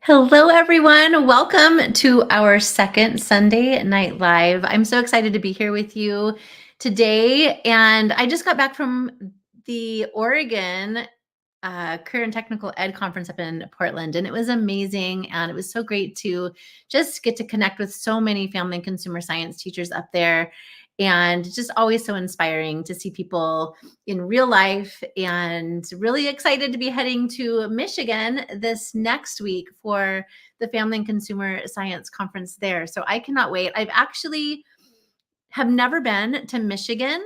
Hello, everyone. Welcome to our second Sunday Night Live. I'm so excited to be here with you today. And I just got back from the Oregon Career and Technical Ed conference up in Portland, and it was amazing. And it was so great to just get to connect with so many family and consumer science teachers up there. And just always so inspiring to see people in real life, and really excited to be heading to Michigan this next week for the Family and Consumer Science Conference there. So I cannot wait. I've actually have never been to Michigan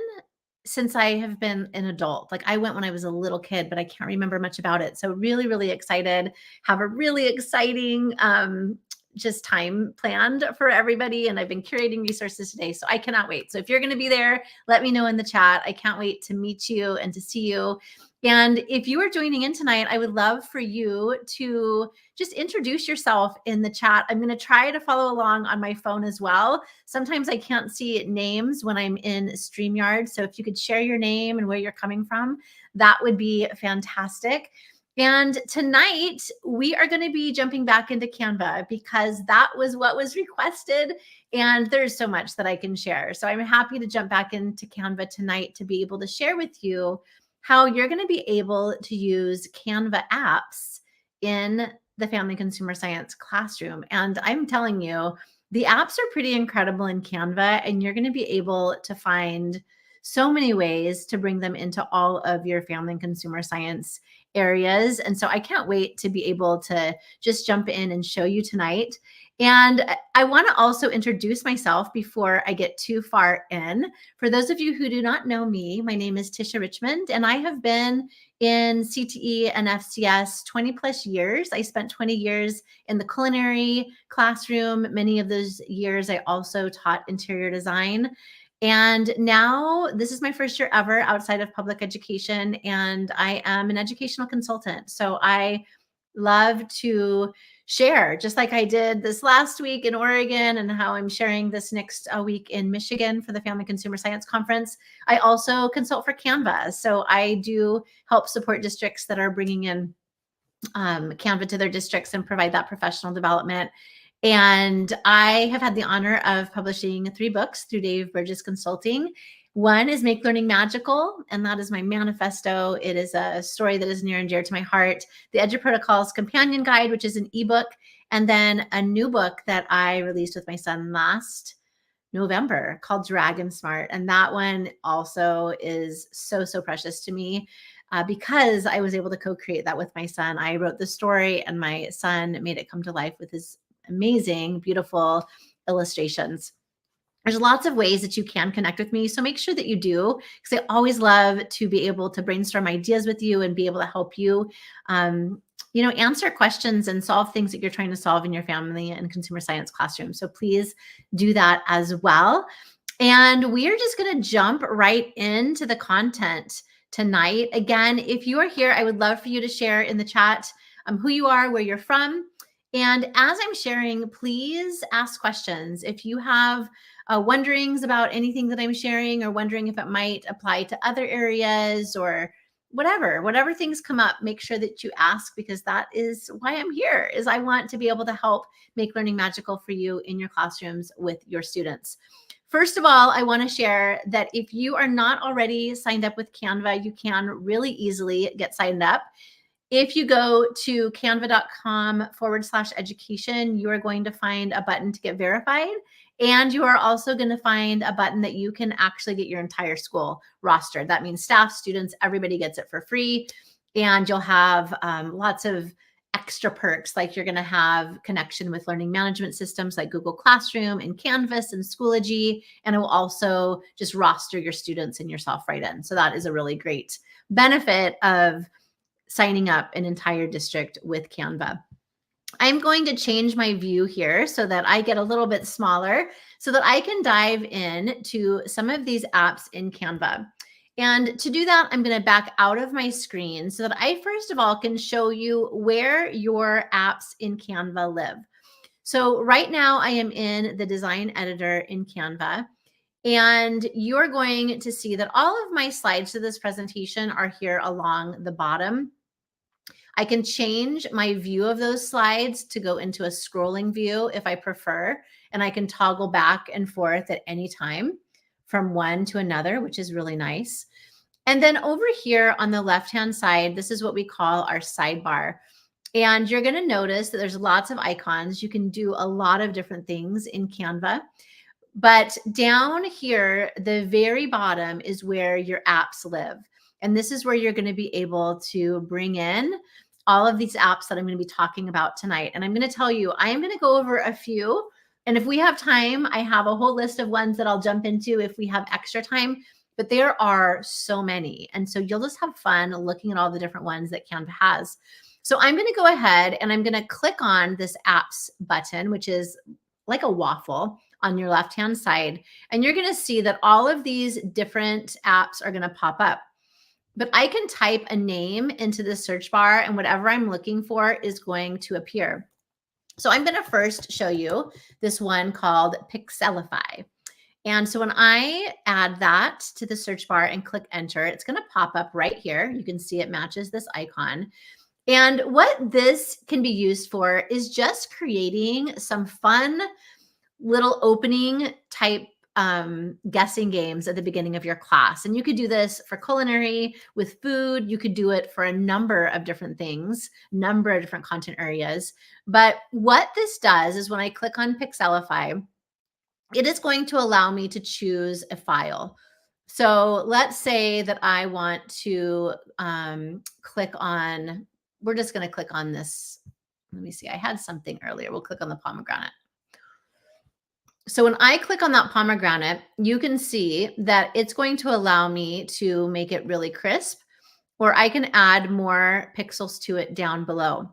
since I have been an adult. Like, I went when I was a little kid, but I can't remember much about it. So really, really excited. Have a really exciting just time planned for everybody. And I've been curating resources today. So I cannot wait. So if you're going to be there, let me know in the chat. I can't wait to meet you and to see you. And if you are joining in tonight, I would love for you to just introduce yourself in the chat. I'm going to try to follow along on my phone as well. Sometimes I can't see names when I'm in StreamYard. So if you could share your name and where you're coming from, that would be fantastic. And tonight we are going to be jumping back into Canva because that was what was requested. And there's so much that I can share. So I'm happy to jump back into Canva tonight to be able to share with you how you're going to be able to use Canva apps in the Family Consumer Science classroom. And I'm telling you, the apps are pretty incredible in Canva, and you're going to be able to find so many ways to bring them into all of your family and consumer science areas. And so I can't wait to be able to just jump in and show you tonight. And I want to also introduce myself before I get too far in. For those of you who do not know me, my name is Tisha Richmond, and I have been in CTE and FCS 20 plus years. I spent 20 years in the culinary classroom. Many of those years, I also taught interior design. And now this is my first year ever outside of public education, and I am an educational consultant. So I love to share, just like I did this last week in Oregon and how I'm sharing this next week in Michigan for the Family Consumer Science Conference. I also consult for Canva. So I do help support districts that are bringing in Canva to their districts and provide that professional development. And I have had the honor of publishing 3 books through Dave Burgess Consulting. One is Make Learning Magical, and that is my manifesto. It is a story that is near and dear to my heart. The Edu Protocols Companion Guide, which is an ebook, and then a new book that I released with my son last November called Dragon Smart. And that one also is so, so precious to me. Because I was able to co-create that with my son. I wrote the story, and my son made it come to life with his amazing, beautiful illustrations. There's lots of ways that you can connect with me. So make sure that you do, because I always love to be able to brainstorm ideas with you and be able to help you, answer questions and solve things that you're trying to solve in your family and consumer science classroom. So please do that as well. And we are just going to jump right into the content tonight. Again, if you are here, I would love for you to share in the chat who you are, where you're from. And as I'm sharing, please ask questions. If you have wonderings about anything that I'm sharing, or wondering if it might apply to other areas or whatever things come up, make sure that you ask, because that is why I'm here, is I want to be able to help make learning magical for you in your classrooms with your students. First of all, I want to share that if you are not already signed up with Canva, you can really easily get signed up. If you go to canva.com/education, you are going to find a button to get verified. And you are also going to find a button that you can actually get your entire school rostered. That means staff, students, everybody gets it for free. And you'll have lots of extra perks, like you're going to have connection with learning management systems like Google Classroom and Canvas and Schoology, and it will also just roster your students and yourself right in. So that is a really great benefit of signing up an entire district with Canva. I'm going to change my view here so that I get a little bit smaller so that I can dive in to some of these apps in Canva. And to do that, I'm going to back out of my screen so that I, first of all, can show you where your apps in Canva live. So right now I am in the design editor in Canva, and you're going to see that all of my slides to this presentation are here along the bottom. I can change my view of those slides to go into a scrolling view if I prefer, and I can toggle back and forth at any time from one to another, which is really nice. And then over here on the left-hand side, this is what we call our sidebar. And you're going to notice that there's lots of icons. You can do a lot of different things in Canva. But down here, the very bottom is where your apps live. And this is where you're going to be able to bring in all of these apps that I'm going to be talking about tonight. And I'm going to tell you, I am going to go over a few. And if we have time, I have a whole list of ones that I'll jump into if we have extra time. But there are so many. And so you'll just have fun looking at all the different ones that Canva has. So I'm going to go ahead and I'm going to click on this apps button, which is like a waffle on your left-hand side. And you're going to see that all of these different apps are going to pop up. But I can type a name into the search bar and whatever I'm looking for is going to appear. So I'm going to first show you this one called Pixelify. And so when I add that to the search bar and click enter, it's going to pop up right here. You can see it matches this icon. And what this can be used for is just creating some fun little opening type guessing games at the beginning of your class. And you could do this for culinary, with food. You could do it for a number of different things, number of different content areas. But what this does is when I click on Pixelify, it is going to allow me to choose a file. So let's say that I want to click on, we're just going to click on this. Let me see. I had something earlier. We'll click on the pomegranate. So when I click on that pomegranate, you can see that it's going to allow me to make it really crisp, or I can add more pixels to it down below.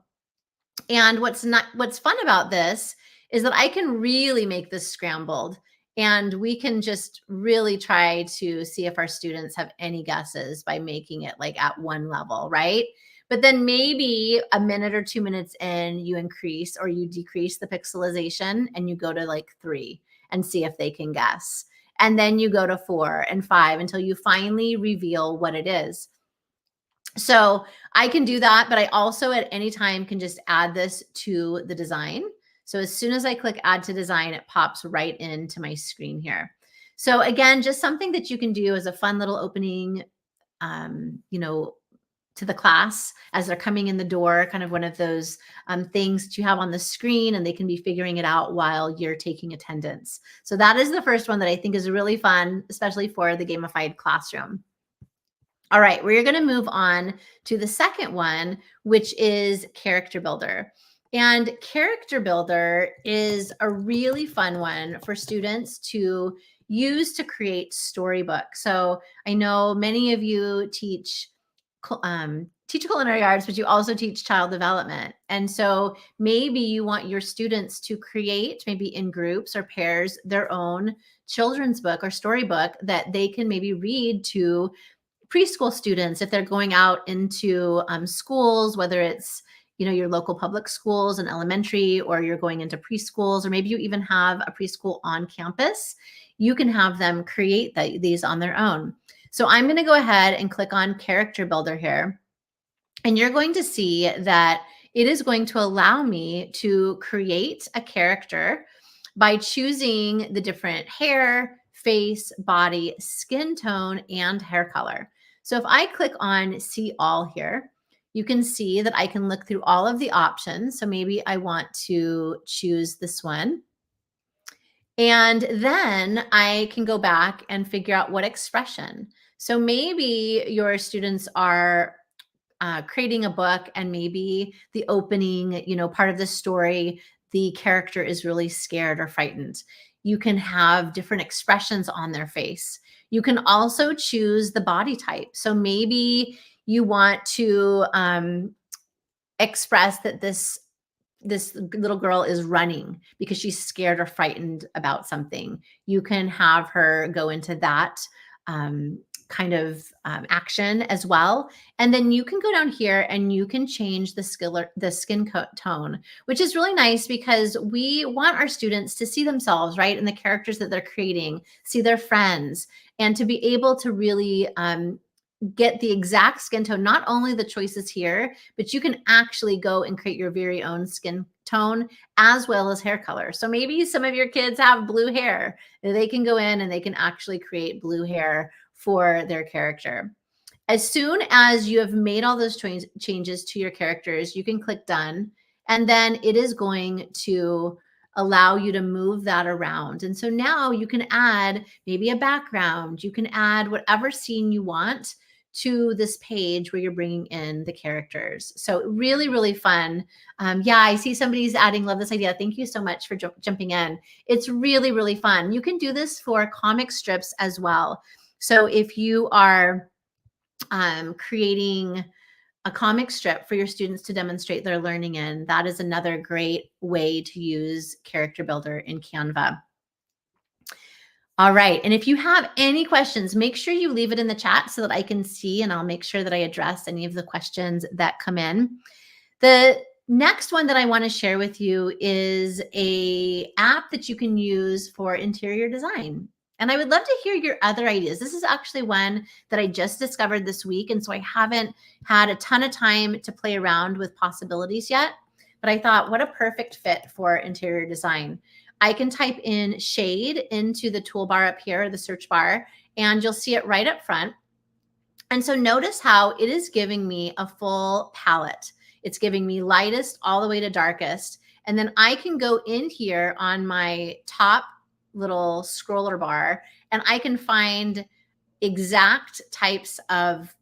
And what's fun about this is that I can really make this scrambled, and we can just really try to see if our students have any guesses by making it like at one level, right? But then maybe a minute or 2 minutes in, you increase or you decrease the pixelization and you go to like 3 and see if they can guess. And then you go to 4 and 5 until you finally reveal what it is. So I can do that, but I also at any time can just add this to the design. So as soon as I click add to design, it pops right into my screen here. So again, just something that you can do as a fun little opening, to the class as they're coming in the door, kind of one of those things that you have on the screen, and they can be figuring it out while you're taking attendance. So that is the first one that I think is really fun, especially for the gamified classroom. All right, we're going to move on to the second one, which is Character Builder. And Character Builder is a really fun one for students to use to create storybooks. So I know many of you teach culinary arts, but you also teach child development. And so maybe you want your students to create, maybe in groups or pairs, their own children's book or storybook that they can maybe read to preschool students if they're going out into schools, whether it's your local public schools and elementary, or you're going into preschools, or maybe you even have a preschool on campus. You can have them create these on their own. So I'm going to go ahead and click on Character Builder here. And you're going to see that it is going to allow me to create a character by choosing the different hair, face, body, skin tone, and hair color. So if I click on See All here, you can see that I can look through all of the options. So maybe I want to choose this one. And then I can go back and figure out what expression. So maybe your students are creating a book, and maybe the opening, part of the story, the character is really scared or frightened. You can have different expressions on their face. You can also choose the body type. So maybe you want to express that this little girl is running because she's scared or frightened about something. You can have her go into that kind of action as well. And then you can go down here and you can change the skin tone, which is really nice because we want our students to see themselves, right, in the characters that they're creating, see their friends, and to be able to really get the exact skin tone, not only the choices here, but you can actually go and create your very own skin tone as well as hair color. So maybe some of your kids have blue hair. They can go in and they can actually create blue hair for their character. As soon as you have made all those changes to your characters, you can click done, and then it is going to allow you to move that around. And so now you can add maybe a background, you can add whatever scene you want to this page where you're bringing in the characters. So really, really fun. Yeah, I see somebody's adding, love this idea. Thank you so much for jumping in. It's really, really fun. You can do this for comic strips as well. So if you are creating a comic strip for your students to demonstrate their learning in, that is another great way to use Character Builder in Canva. All right. And if you have any questions, make sure you leave it in the chat so that I can see, and I'll make sure that I address any of the questions that come in. The next one that I want to share with you is a app that you can use for interior design. And I would love to hear your other ideas. This is actually one that I just discovered this week. And so I haven't had a ton of time to play around with possibilities yet. But I thought, what a perfect fit for interior design. I can type in shade into the toolbar up here, the search bar, and you'll see it right up front. And so notice how it is giving me a full palette. It's giving me lightest all the way to darkest. And then I can go in here on my top little scroller bar, and I can find exact types of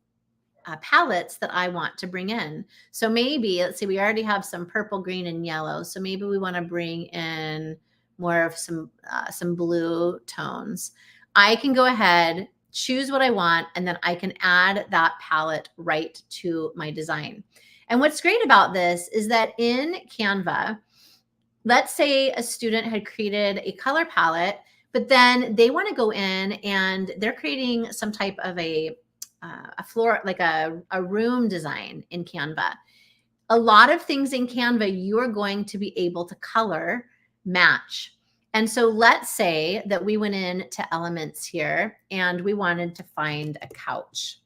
palettes that I want to bring in. So maybe, let's see, we already have some purple, green, and yellow. So maybe we want to bring in more of some blue tones. I can go ahead, choose what I want, and then I can add that palette right to my design. And what's great about this is that in Canva, let's say a student had created a color palette, but then they want to go in and they're creating some type of a floor, like a room design in Canva. A lot of things in Canva, you're going to be able to color match. And so let's say that we went into elements here and we wanted to find a couch.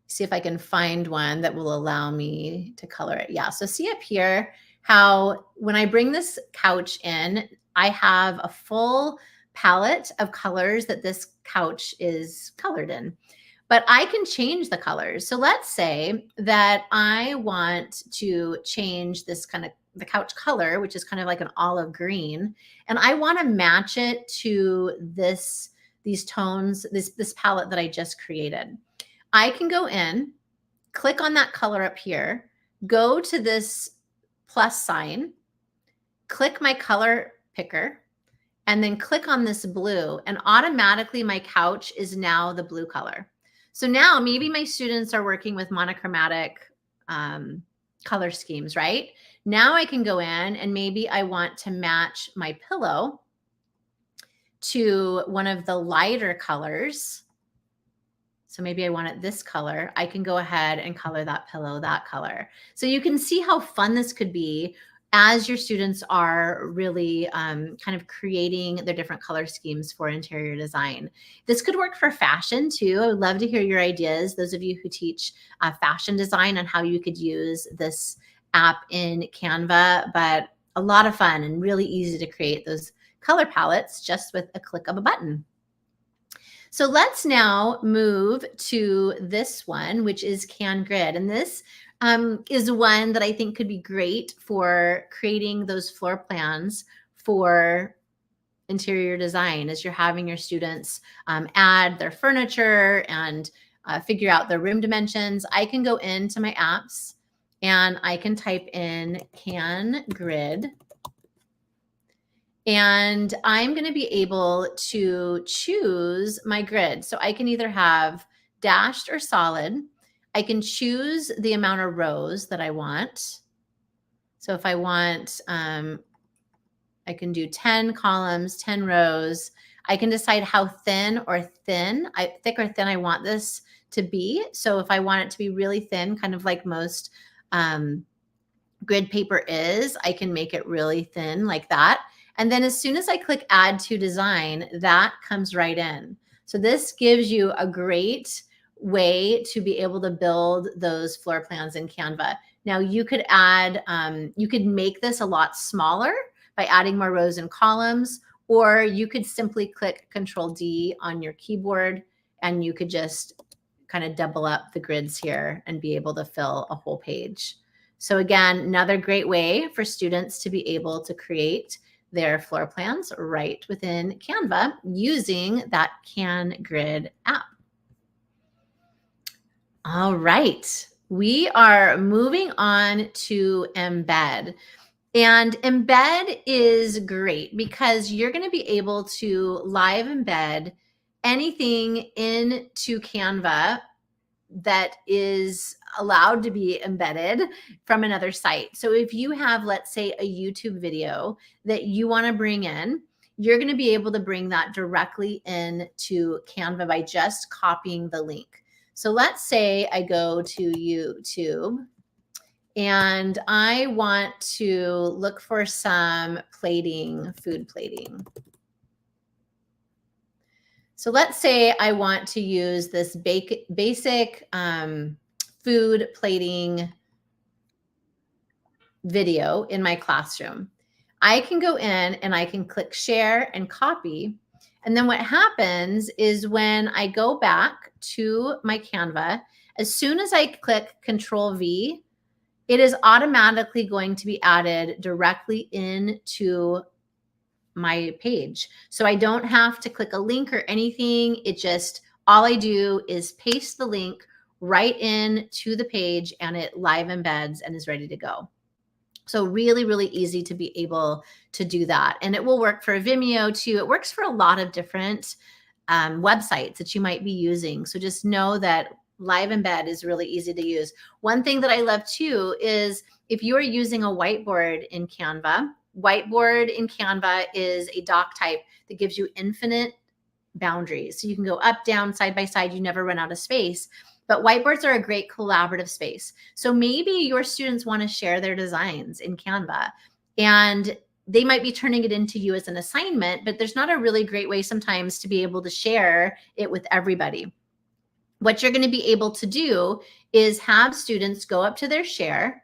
See if I can find one that will allow me to color it. Yeah, so see up here how when I bring this couch in, I have a full palette of colors that this couch is colored in. But I can change the colors. So let's say that I want to change this kind of the couch color, which is kind of like an olive green, and I want to match it to these tones, this palette that I just created. I can go in, click on that color up here, go to this plus sign, click my color picker, and then click on this blue, and automatically my couch is now the blue color. So now maybe my students are working with monochromatic color schemes, right? Now I can go in and maybe I want to match my pillow to one of the lighter colors. So maybe I want it this color. I can go ahead and color that pillow that color. So you can see how fun this could be as your students are really kind of creating their different color schemes for interior design. This could work for fashion too. I would love to hear your ideas, those of you who teach fashion design, on how you could use this app in Canva, but a lot of fun and really easy to create those color palettes just with a click of a button. So let's now move to this one, which is CanGrid. And this is one that I think could be great for creating those floor plans for interior design as you're having your students add their furniture and figure out their room dimensions. I can go into my apps and I can type in CanGrid. And I'm going to be able to choose my grid. So I can either have dashed or solid. I can choose the amount of rows that I want. So if I want, I can do 10 columns, 10 rows. I can decide how thin or thin, thick or thin I want this to be. So if I want it to be really thin, kind of like most grid paper is, I can make it really thin like that. And then as soon as I click add to design, that comes right in. So this gives you a great way to be able to build those floor plans in Canva. Now you could add, you could make this a lot smaller by adding more rows and columns, or you could simply click Control D on your keyboard and you could just kind of double up the grids here and be able to fill a whole page. So again, another great way for students to be able to create their floor plans right within Canva using that CanGrid app. All right, we are moving on to Embed. And Embed is great because you're going to be able to live embed anything into Canva that is allowed to be embedded from another site. So if you have, let's say, a YouTube video that you want to bring in, you're going to be able to bring that directly into Canva by just copying the link. So let's say I go to YouTube and I want to look for some plating, food plating. So let's say I want to use this basic food plating video in my classroom. I can go in and I can click share and copy. And then what happens is when I go back to my Canva, as soon as I click Control V, it is automatically going to be added directly into my page. So I don't have to click a link or anything. It just, all I do is paste the link right into the page and it live embeds and is ready to go. So really, really easy to be able to do that. And it will work for Vimeo too. It works for a lot of different websites that you might be using. So just know that live embed is really easy to use. One thing that I love too is if you are using a whiteboard in Canva, whiteboard in Canva is a doc type that gives you infinite boundaries. So you can go up, down, side by side. You never run out of space. But whiteboards are a great collaborative space. So maybe your students want to share their designs in Canva and they might be turning it into you as an assignment, but there's not a really great way sometimes to be able to share it with everybody. What you're going to be able to do is have students go up to their share.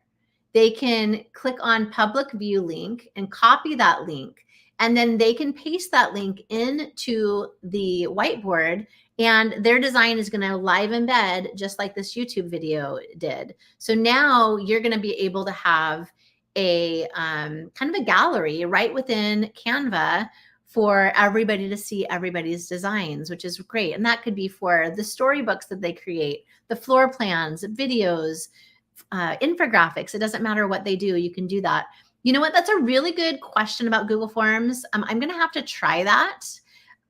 They can click on public view link and copy that link. And then they can paste that link into the whiteboard and their design is going to live embed just like this YouTube video did. So now you're going to be able to have a kind of a gallery right within Canva for everybody to see everybody's designs, which is great. And that could be for the storybooks that they create, the floor plans, videos, infographics. It doesn't matter what they do. You can do that. You know what? That's a really good question about Google Forms. I'm going to have to try that,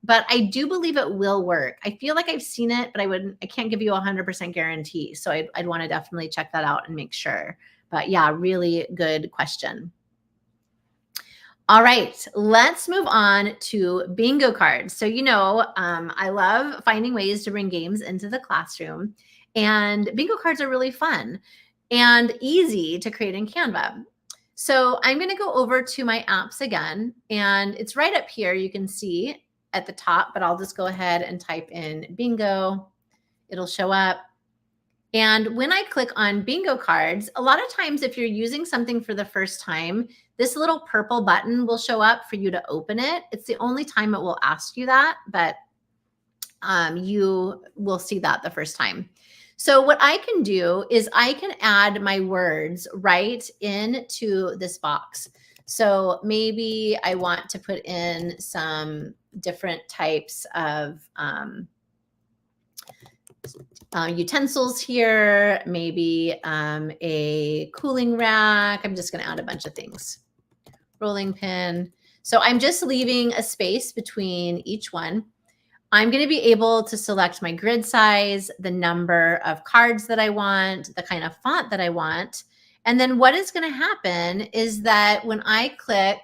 but I do believe it will work. I feel like I've seen it, but I can't give you a 100% guarantee. So I'd want to definitely check that out and make sure. But yeah, really good question. All right, let's move on to bingo cards. So, I love finding ways to bring games into the classroom, and bingo cards are really fun and easy to create in Canva. So I'm going to go over to my apps again, and it's right up here. You can see at the top, but I'll just go ahead and type in bingo. It'll show up. And when I click on bingo cards, a lot of times if you're using something for the first time, this little purple button will show up for you to open it. It's the only time it will ask you that, but you will see that the first time. So what I can do is I can add my words right into this box. So maybe I want to put in some different types of utensils here, maybe a cooling rack. I'm just going to add a bunch of things. Rolling pin. So I'm just leaving a space between each one. I'm going to be able to select my grid size, the number of cards that I want, the kind of font that I want. And then what is going to happen is that when I click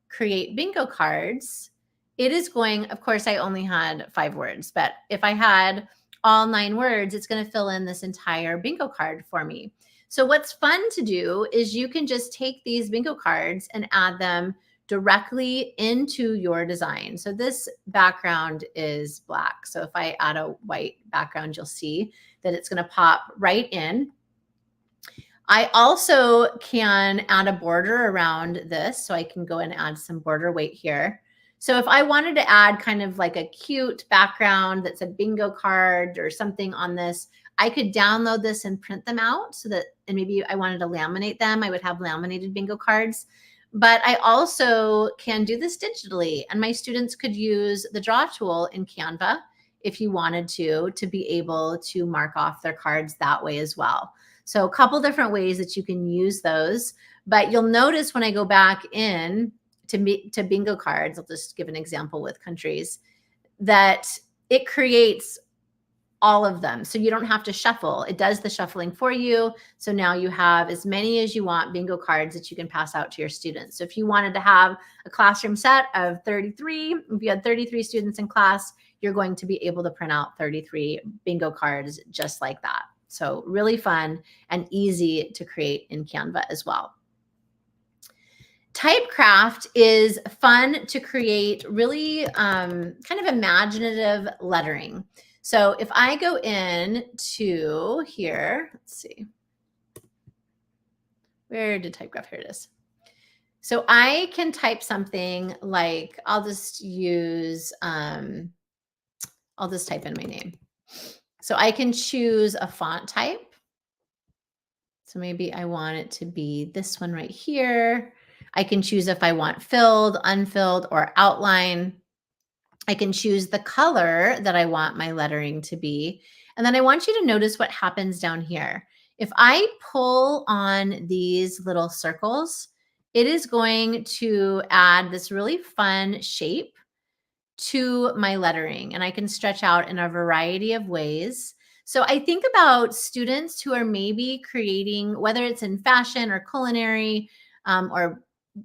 create bingo cards, it is going, of course, I only had 5 words, but if I had all 9 words, it's going to fill in this entire bingo card for me. So what's fun to do is you can just take these bingo cards and add them directly into your design. So this background is black. So if I add a white background, you'll see that it's going to pop right in. I also can add a border around this. So I can go and add some border weight here. So if I wanted to add kind of like a cute background that said bingo card or something on this, I could download this and print them out so that, and maybe I wanted to laminate them, I would have laminated bingo cards. But I also can do this digitally, and my students could use the draw tool in Canva if you wanted to be able to mark off their cards that way as well. So a couple different ways that you can use those, but you'll notice when I go back in to bingo cards, I'll just give an example with countries, that it creates all of them. So you don't have to shuffle. It does the shuffling for you. So now you have as many as you want bingo cards that you can pass out to your students. So if you wanted to have a classroom set of 33, if you had 33 students in class, you're going to be able to print out 33 bingo cards just like that. So really fun and easy to create in Canva as well. Typecraft is fun to create really kind of imaginative lettering. So if I go in to here, let's see, where did Typecraft? Here it is. So I can type something like, I'll just type in my name. So I can choose a font type. So maybe I want it to be this one right here. I can choose if I want filled, unfilled, or outline. I can choose the color that I want my lettering to be. And then I want you to notice what happens down here. If I pull on these little circles, it is going to add this really fun shape to my lettering, and I can stretch out in a variety of ways. So I think about students who are maybe creating, whether it's in fashion or culinary or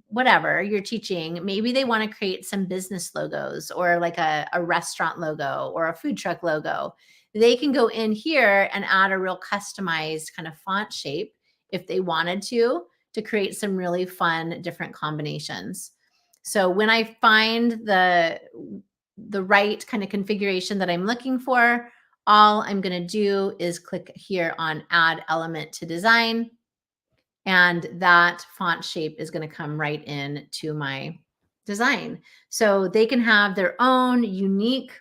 whatever you're teaching, maybe they want to create some business logos or like a restaurant logo or a food truck logo. They can go in here and add a real customized kind of font shape if they wanted to create some really fun different combinations. So when I find the right kind of configuration that I'm looking for, all I'm going to do is click here on Add Element to Design, and that font shape is going to come right in to my design. So they can have their own unique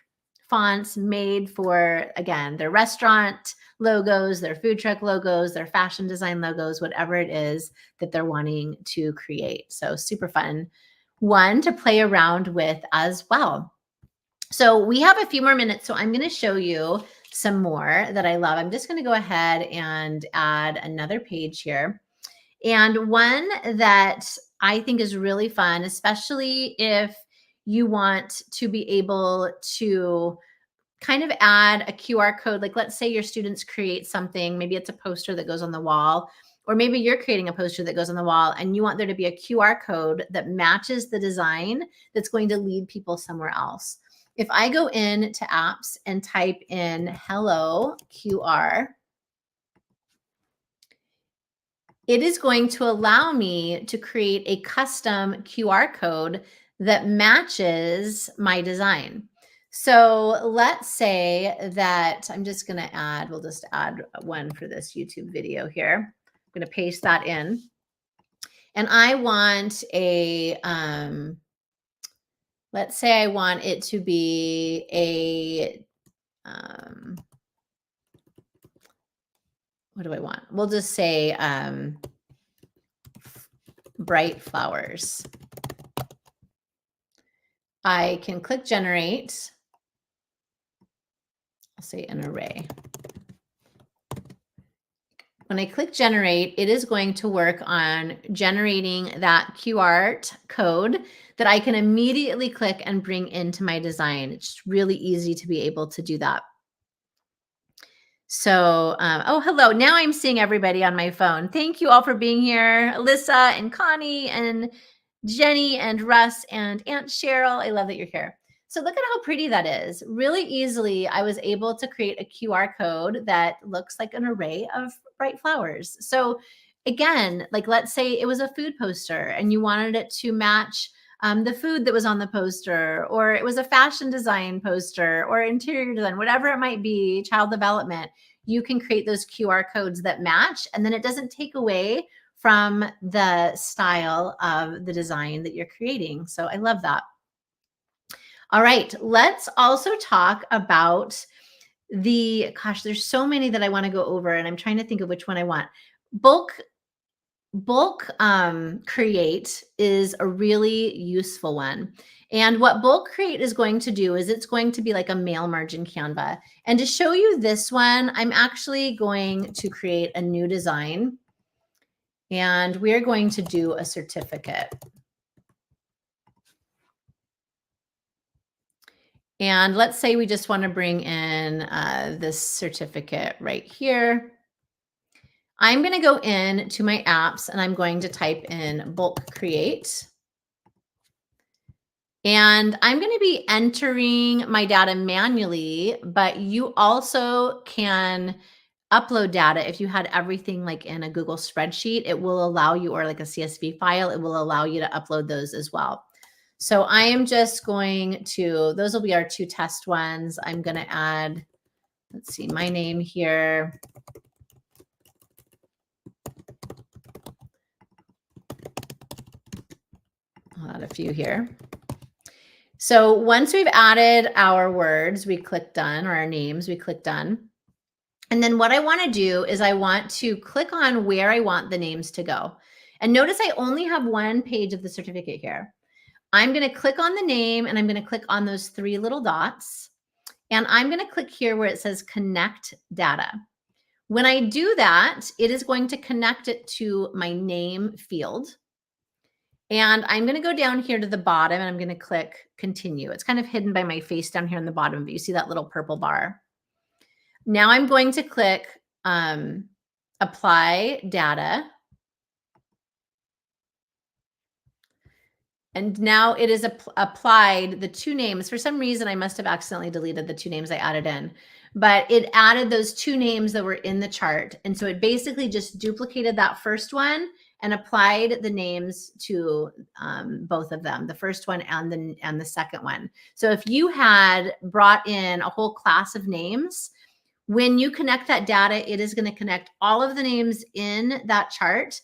fonts made for, again, their restaurant logos, their food truck logos, their fashion design logos, whatever it is that they're wanting to create. So super fun one to play around with as well. So we have a few more minutes, so I'm going to show you some more that I love. I'm just going to go ahead and add another page here. And one that I think is really fun, especially if you want to be able to kind of add a QR code. Like let's say your students create something, maybe it's a poster that goes on the wall, or maybe you're creating a poster that goes on the wall and you want there to be a QR code that matches the design that's going to lead people somewhere else. If I go in to apps and type in hello QR, it is going to allow me to create a custom QR code that matches my design. So let's say that I'm just going to add, we'll just add one for this YouTube video here. I'm going to paste that in. And I want a, let's say I want it to be a, what do I want? We'll just say bright flowers. I can click generate. I'll say an array. When I click generate, it is going to work on generating that QR code that I can immediately click and bring into my design. It's really easy to be able to do that. So, oh, hello. Now I'm seeing everybody on my phone. Thank you all for being here. Alyssa and Connie and Jenny and Russ and Aunt Cheryl. I love that you're here. So look at how pretty that is. Really easily, I was able to create a QR code that looks like an array of bright flowers. So again, like let's say it was a food poster and you wanted it to match the food that was on the poster, or it was a fashion design poster or interior design, whatever it might be, child development, you can create those QR codes that match. And then it doesn't take away from the style of the design that you're creating. So I love that. All right, let's also talk about gosh, there's so many that I want to go over, and I'm trying to think of which one I want. Bulk create is a really useful one. And what bulk create is going to do is it's going to be like a mail margin Canva. And to show you this one, I'm actually going to create a new design, and we're going to do a certificate. And let's say we just want to bring in this certificate right here. I'm going to go in to my apps and I'm going to type in bulk create. And I'm going to be entering my data manually, but you also can upload data. If you had everything like in a Google spreadsheet, it will allow you, or like a CSV file, it will allow you to upload those as well. So I am just going to, those will be our two test ones. I'm going to add, let's see, my name here. I'll add a few here. So once we've added our words, we click done, or our names, we click done. And then what I want to do is I want to click on where I want the names to go. And notice I only have one page of the certificate here. I'm going to click on the name and I'm going to click on those three little dots. And I'm going to click here where it says connect data. When I do that, it is going to connect it to my name field. And I'm going to go down here to the bottom and I'm going to click continue. It's kind of hidden by my face down here on the bottom, but you see that little purple bar. Now I'm going to click apply data. And now it is applied the two names. For some reason, I must have accidentally deleted the two names I added in, but it added those two names that were in the chart. And so it basically just duplicated that first one and applied the names to both of them, the first one and the second one. So if you had brought in a whole class of names, when you connect that data, it is going to connect all of the names in that chart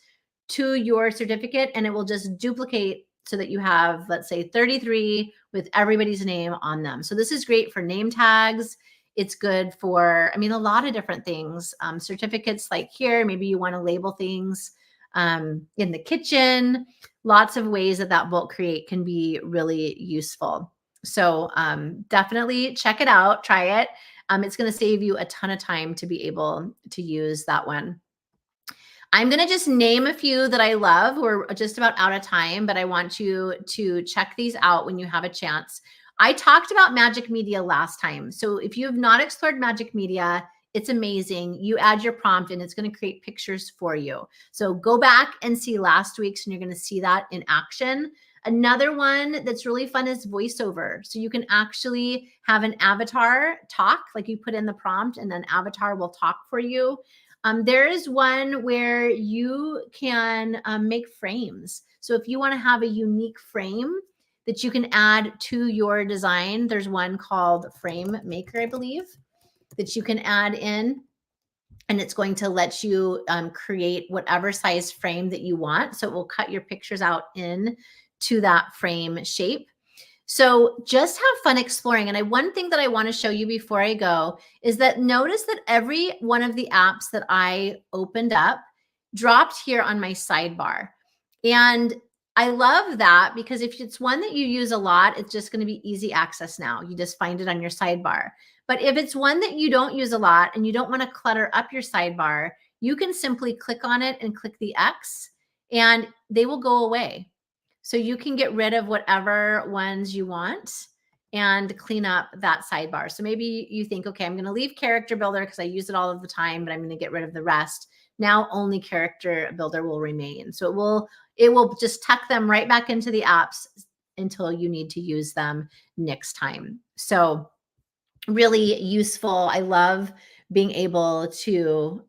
to your certificate, and it will just duplicate so that you have, let's say, 33 with everybody's name on them. So this is great for name tags. It's good for, I mean, a lot of different things. Certificates like here, maybe you want to label things in the kitchen. Lots of ways that bulk create can be really useful. So definitely check it out, try it. It's going to save you a ton of time to be able to use that one. I'm going to just name a few that I love. We're just about out of time, but I want you to check these out when you have a chance. I talked about Magic Media last time. So if you have not explored Magic Media, it's amazing. You add your prompt and it's going to create pictures for you. So go back and see last week's and you're going to see that in action. Another one that's really fun is voiceover. So you can actually have an avatar talk, like you put in the prompt and then avatar will talk for you. There is one where you can make frames. So if you want to have a unique frame that you can add to your design, there's one called Frame Maker, I believe, that you can add in. And it's going to let you create whatever size frame that you want. So it will cut your pictures out in to that frame shape. So just have fun exploring. And one thing that I want to show you before I go is that notice that every one of the apps that I opened up dropped here on my sidebar. And I love that because if it's one that you use a lot, it's just going to be easy access now. You just find it on your sidebar. But if it's one that you don't use a lot and you don't want to clutter up your sidebar, you can simply click on it and click the X and they will go away. So you can get rid of whatever ones you want and clean up that sidebar. So maybe you think, okay, I'm going to leave character builder because I use it all of the time, but I'm going to get rid of the rest. Now only character builder will remain. So it will just tuck them right back into the apps until you need to use them next time. So really useful. I love being able to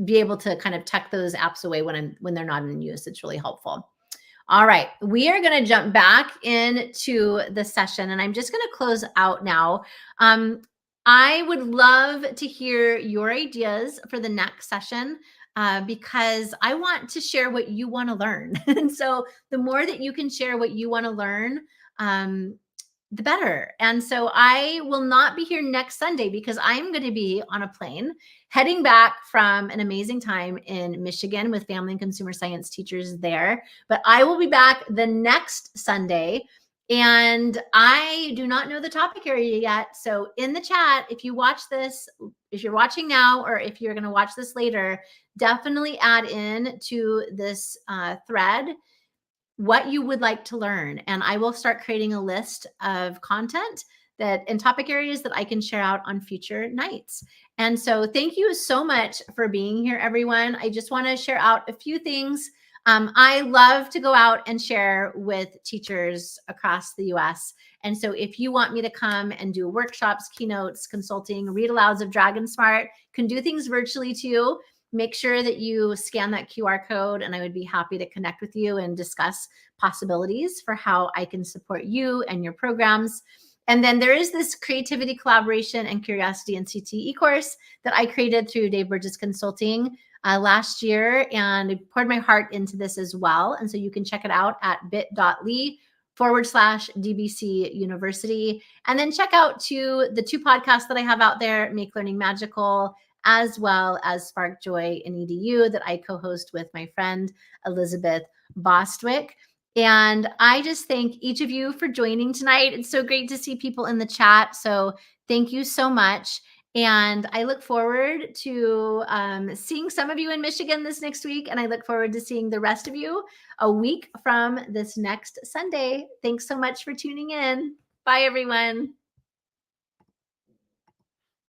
be able to kind of tuck those apps away when they're not in use. It's really helpful. All right, we are going to jump back into the session, and I'm just going to close out now. I would love to hear your ideas for the next session because I want to share what you want to learn. And so the more that you can share what you want to learn, the better. And so I will not be here next Sunday because I'm going to be on a plane heading back from an amazing time in Michigan with family and consumer science teachers there. But I will be back the next Sunday. And I do not know the topic area yet. So in the chat, if you watch this, if you're watching now, or if you're going to watch this later, definitely add in to this thread what you would like to learn. And I will start creating a list of content that and topic areas that I can share out on future nights. And so thank you so much for being here, everyone. I just want to share out a few things. I love to go out and share with teachers across the US. And so if you want me to come and do workshops, keynotes, consulting, read alouds of Dragon Smart, can do things virtually too, make sure that you scan that QR code, and I would be happy to connect with you and discuss possibilities for how I can support you and your programs. And then there is this creativity, collaboration, and curiosity in CTE course that I created through Dave Burgess Consulting last year, and I poured my heart into this as well. And so you can check it out at bit.ly/DBC University. And then check out the two podcasts that I have out there, Make Learning Magical, as well as Spark Joy in EDU that I co-host with my friend Elizabeth Bostwick. And I just thank each of you for joining tonight. It's so great to see people in the chat. So thank you so much. And I look forward to seeing some of you in Michigan this next week. And I look forward to seeing the rest of you a week from this next Sunday. Thanks so much for tuning in. Bye, everyone.